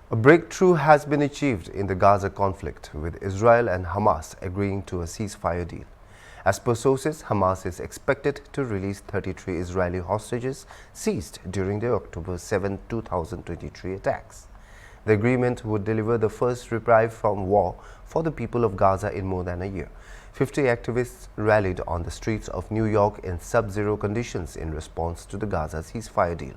A breakthrough has been achieved in the Gaza conflict, with Israel and Hamas agreeing to a ceasefire deal. As per sources, Hamas is expected to release 33 Israeli hostages seized during the October 7, 2023 attacks. The agreement would deliver the first reprieve from war for the people of Gaza in more than a year. 50 activists rallied on the streets of New York in sub-zero conditions in response to the Gaza ceasefire deal.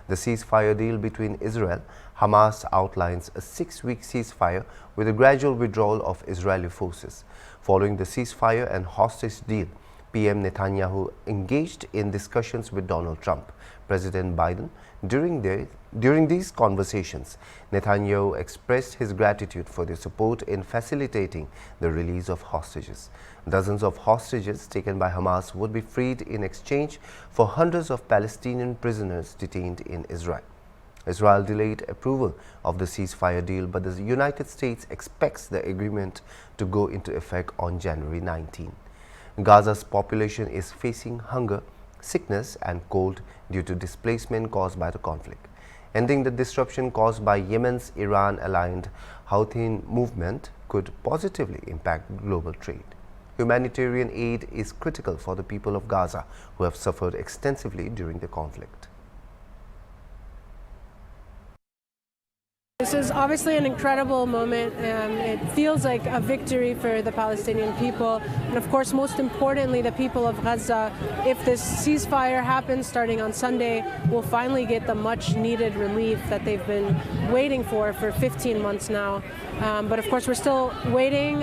The ceasefire deal between Israel, Hamas outlines a 6-week ceasefire with a gradual withdrawal of Israeli forces. Following the ceasefire and hostage deal, PM Netanyahu engaged in discussions with Donald Trump, President Biden. During these conversations, Netanyahu expressed his gratitude for their support in facilitating the release of hostages. Dozens of hostages taken by Hamas would be freed in exchange for hundreds of Palestinian prisoners detained in Israel. Israel delayed approval of the ceasefire deal, but the United States expects the agreement to go into effect on January 19. Gaza's population is facing hunger, sickness and cold due to displacement caused by the conflict. Ending the disruption caused by Yemen's Iran-aligned Houthi movement could positively impact global trade. Humanitarian aid is critical for the people of Gaza, who have suffered extensively during the conflict. This is obviously an incredible moment. It feels like a victory for the Palestinian people, and of course, most importantly, the people of Gaza. If this ceasefire happens starting on Sunday, we'll finally get the much-needed relief that they've been waiting for 15 months now. But of course, we're still waiting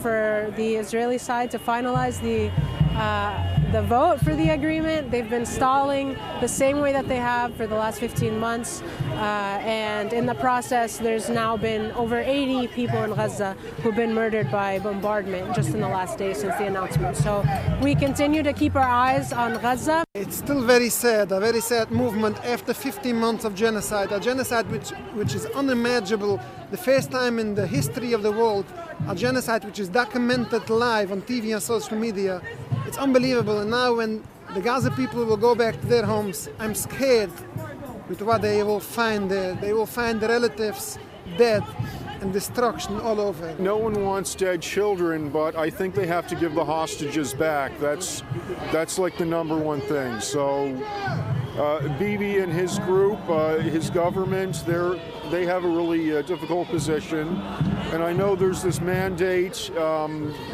for the Israeli side to finalize the vote for the agreement. They've been stalling the same way that they have for the last 15 months. And in the process, there's now been over 80 people in Gaza who've been murdered by bombardment just in the last day since the announcement. So we continue to keep our eyes on Gaza. It's still very sad, a very sad movement after 15 months of genocide, a genocide which is unimaginable, the first time in the history of the world, a genocide which is documented live on TV and social media. It's unbelievable, and now when the Gaza people will go back to their homes, I'm scared with what they will find there. They will find the relatives dead and destruction all over. No one wants dead children, but I think they have to give the hostages back. That's like the number one thing. So Bibi and his group, his government, they have a really difficult position. And I know there's this mandate,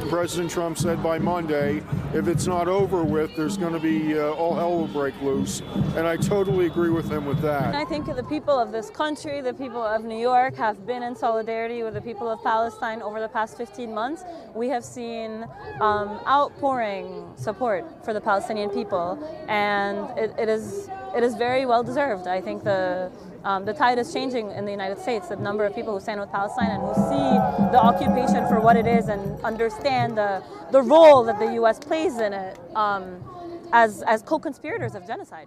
President Trump said by Monday, if it's not over with, there's going to be all hell will break loose. And I totally agree with him with that. I think the people of this country, the people of New York, have been in solidarity with the people of Palestine over the past 15 months. We have seen outpouring support for the Palestinian people, and it is very well deserved. I think the tide is changing in the United States. The number of people who stand with Palestine and who see the occupation for what it is and understand the role that the U.S. plays in it as co-conspirators of genocide.